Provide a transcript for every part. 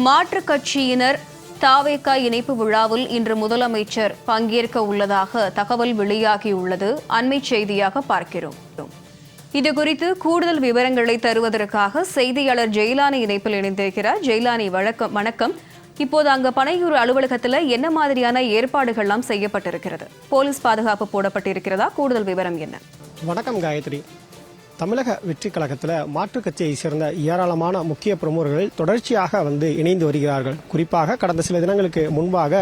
மாற்றுக் கட்சியினர் தாவேகா இணைப்பு விழாவில் இன்று முதலமைச்சர் பங்கேற்க உள்ளதாக தகவல் வெளியாகியுள்ளது. அண்மை செய்தியாக பார்க்கிறோம். இதுகுறித்து கூடுதல் விவரங்களை தருவதற்காக செய்தியாளர் ஜெயலானி இணைப்பில் இணைந்திருக்கிறார். ஜெயலானி, வணக்கம். இப்போது அங்க பனையூர் அலுவலகத்தில் என்ன மாதிரியான ஏற்பாடுகள்லாம் செய்யப்பட்டிருக்கிறது? போலீஸ் பாதுகாப்பு போடப்பட்டிருக்கிறதா? கூடுதல் விவரம் என்ன? வணக்கம் காயத்ரி. தமிழக வெற்றி கழகத்தில் மாற்றுக் கட்சியை சேர்ந்த ஏராளமான முக்கிய பிரமுகர்கள் தொடர்ச்சியாக இணைந்து வருகிறார்கள். குறிப்பாக கடந்த சில தினங்களுக்கு முன்பாக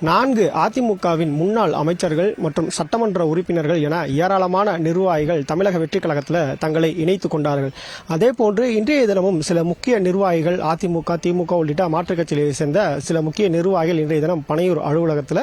4 அதிமுகவின் முன்னாள் அமைச்சர்கள் மற்றும் சட்டமன்ற உறுப்பினர்கள் என ஏராளமான நிர்வாகிகள் தமிழக வெற்றி கழகத்தில் தங்களை இணைத்துக் கொண்டார்கள். அதேபோன்று இன்றைய தினமும் சில முக்கிய நிர்வாகிகள் அதிமுக, திமுக உள்ளிட்ட மாற்றுக் கட்சியை சேர்ந்த சில முக்கிய நிர்வாகிகள் இன்றைய தினம் பனையூர் அலுவலகத்தில்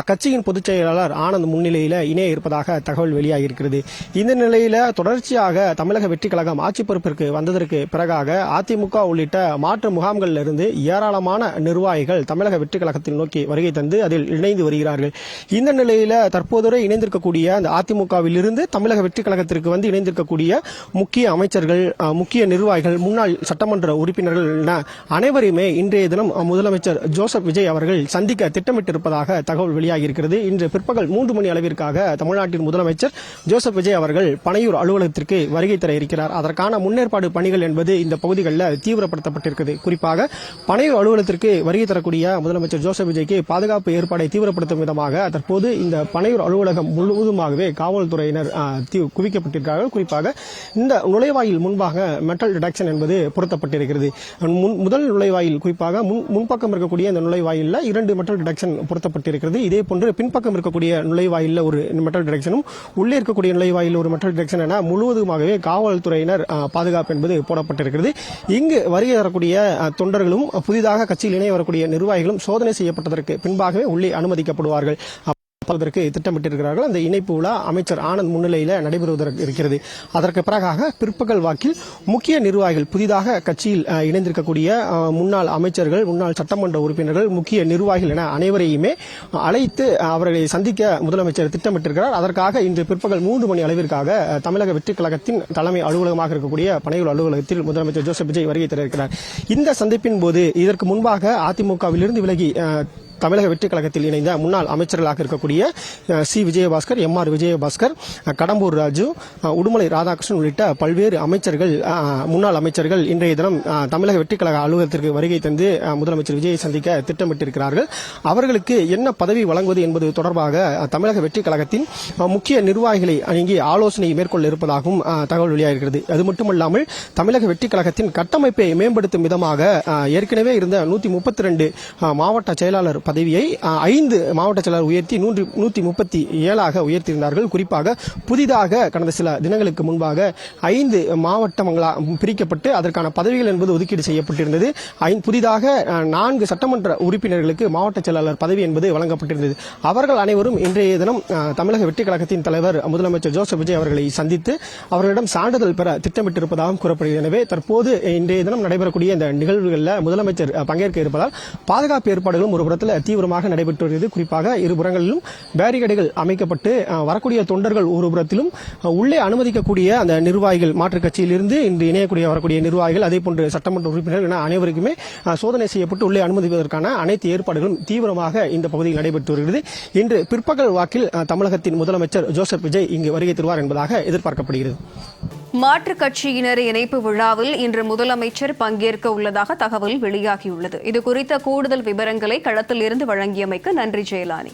அக்கட்சியின் பொதுச் செயலாளர் ஆனந்த் முன்னிலையில் இணைய இருப்பதாக தகவல் வெளியாகியிருக்கிறது. இந்த நிலையில் தொடர்ச்சியாக தமிழக வெற்றி கழகம் ஆட்சி பொறுப்பிற்கு வந்ததற்கு பிறகாக அதிமுக உள்ளிட்ட மாற்று முகாம்களில் இருந்து ஏராளமான நிர்வாகிகள் தமிழக வெற்றி கழகத்தில் நோக்கி வருகை தந்து அதில் இணைந்து வருகிறார்கள். இந்த நிலையில் தற்போது இணைந்திருக்கக்கூடிய அந்த அதிமுகவில் இருந்து தமிழக வெற்றி கழகத்திற்கு இணைந்திருக்கக்கூடிய முக்கிய அமைச்சர்கள், முக்கிய நிர்வாகிகள், முன்னாள் சட்டமன்ற உறுப்பினர்கள் என அனைவரையுமே இன்றைய தினம் முதலமைச்சர் ஜோசப் விஜய் அவர்கள் சந்திக்க திட்டமிட்டிருப்பதாக தகவல் வெளியாகியிருக்கிறது. இன்று பிற்பகல் 3 மணி அளவிற்காக தமிழ்நாட்டின் முதலமைச்சர் ஜோசப் விஜய் அவர்கள் பனையூர் அலுவலகத்திற்கு வருகை தர இருக்கிறார். அதற்கான முன்னேற்பாடு பணிகள் என்பது இந்த பகுதிகளில் தீவிரப்படுத்தப்பட்டிருக்கிறது. குறிப்பாக பனையூர் அலுவலகத்திற்கு வருகை தரக்கூடிய முதலமைச்சர் ஜோசப் விஜய்க்கு பாதுகாப்பு ஏற்பாடை தீவிரப்படுத்தும் விதமாக தற்போது இந்த பனையூர் அலுவலகம் முழுவதுமாகவே காவல்துறையினர் குவிக்கப்பட்டிருக்கிறார்கள். குறிப்பாக இந்த நுழைவாயில் முன்பாக மெட்டல் டிடெக்ஷன் என்பது பொருத்தப்பட்டிருக்கிறது. முதல் நுழைவாயில் குறிப்பாக முன்பக்கம் இருக்கக்கூடிய இந்த நுழைவாயில் 2 மெட்டல் டிடெக்ஷன் பொருத்தப்பட்டிருக்கிறது. இதே போன்று பின்பக்கம் இருக்கக்கூடிய நுழைவாயில் ஒரு மெட்டல் டிடெக்ஷனும், உள்ளே இருக்கக்கூடிய நுழைவாயில் ஒரு மெட்டல் டிடெக்ஷன் என முழுவதுமாகவே காவல்துறையினர் பாதுகாப்பு என்பது போடப்பட்டிருக்கிறது. இங்கு வருகை வரக்கூடிய தொண்டர்களும் புதிதாக கட்சியில் இணைய வரக்கூடிய நிர்வாகிகளும் சோதனை செய்யப்பட்டதற்கு பின்பாகவே உள்ளே அனுமதிக்கப்படுவார்கள் திட்டமிட்டிருக்கிறார்கள். அந்த இணைப்பு விழா அமைச்சர் ஆனந்த் முன்னிலையில் நடைபெறுவதற்கு இருக்கிறது. அதற்கு பிறகாக பிற்பகல் வாக்கில் முக்கிய நிர்வாகிகள், புதிதாக கட்சியில் இணைந்திருக்கக்கூடிய முன்னாள் அமைச்சர்கள், முன்னாள் சட்டமன்ற உறுப்பினர்கள், முக்கிய நிர்வாகிகள் என அனைவரையுமே அழைத்து அவர்களை சந்திக்க முதலமைச்சர் திட்டமிட்டிருக்கிறார். அதற்காக இன்று பிற்பகல் 3 மணி அளவிற்காக தமிழக வெற்றி கழகத்தின் தலைமை அலுவலகமாக இருக்கக்கூடிய பனையூர் அலுவலகத்தில் முதலமைச்சர் ஜோசப் விஜய் வருகை தர இருக்கிறார். இந்த சந்திப்பின் போது இதற்கு முன்பாக அதிமுகவிலிருந்து விலகி தமிழக வெற்றி கழகத்தில் இணைந்த முன்னாள் அமைச்சர்களாக இருக்கக்கூடிய C. Vijayabaskar, M. R. Vijayabaskar, Kadambur Raju, Udumalai Radhakrishnan உள்ளிட்ட பல்வேறு அமைச்சர்கள், முன்னாள் அமைச்சர்கள் இன்றைய தினம் தமிழக வெற்றி கழக அலுவலகத்திற்கு வருகை தந்து முதலமைச்சர் விஜயை சந்திக்க திட்டமிட்டிருக்கிறார்கள். அவர்களுக்கு என்ன பதவி வழங்குவது என்பது தொடர்பாக தமிழக வெற்றி கழகத்தின் முக்கிய நிர்வாகிகளை அணுகி ஆலோசனை மேற்கொள்ள இருப்பதாகவும் தகவல் வெளியாகிறது. அது மட்டுமல்லாமல் தமிழக வெற்றி கழகத்தின் கட்டமைப்பை மேம்படுத்தும் விதமாக ஏற்கனவே இருந்த 132 மாவட்ட செயலாளர் பதவியை 5 மாவட்ட செயலர் உயர்த்தி 137 உயர்த்தியிருந்தார்கள். குறிப்பாக புதிதாக கடந்த சில தினங்களுக்கு முன்பாக 5 மாவட்டங்களாக பிரிக்கப்பட்டு அதற்கான பதவிகள் என்பது ஒதுக்கீடு செய்யப்பட்டிருந்தது. புதிதாக 4 சட்டமன்ற உறுப்பினர்களுக்கு மாவட்ட செயலாளர் பதவி என்பது வழங்கப்பட்டிருந்தது. அவர்கள் அனைவரும் இன்றைய தினம் தமிழக வெற்றி கழகத்தின் தலைவர் முதலமைச்சர் ஜோசப் விஜய் அவர்களை சந்தித்து அவர்களிடம் சான்றிதழ் பெற திட்டமிட்டிருப்பதாகவும் கூறப்படுகிறது. எனவே தற்போது இன்றைய தினம் நடைபெறக்கூடிய இந்த நிகழ்வுகளில் முதலமைச்சர் பங்கேற்க இருப்பதால் பாதுகாப்பு ஏற்பாடுகளும் ஒரு புறத்தில் தீவிரமாக நடைபெற்று வருகிறது. குறிப்பாக இருபுறங்களிலும் பேரிகேடுகள் அமைக்கப்பட்டு வரக்கூடிய தொண்டர்கள் ஒரு புறத்திலும் உள்ளே அனுமதிக்கக்கூடிய அந்த நிர்வாகிகள், மாற்றுக் கட்சியிலிருந்து இன்று இணையக்கூடிய வரக்கூடிய நிர்வாகிகள், அதே போன்று சட்டமன்ற உறுப்பினர்கள் என அனைவருக்குமே சோதனை செய்யப்பட்டு உள்ளே அனுமதிப்பதற்கான அனைத்து ஏற்பாடுகளும் தீவிரமாக இந்த பகுதியில் நடைபெற்று வருகிறது. இன்று பிற்பகல் வாக்கில் தமிழகத்தின் முதலமைச்சர் ஜோசப் விஜய் இங்கு வருகை தருவார் என்பதாக எதிர்பார்க்கப்படுகிறது. மாற்றுக் கட்சியினர் இணைப்பு விழாவில் இன்று முதலமைச்சர் பங்கேற்க உள்ளதாக தகவல் வெளியாகியுள்ளது. இது குறித்த கூடுதல் விவரங்களை களத்தில் இருந்து வழங்கியமைக்கு நன்றி ஜெயலானி.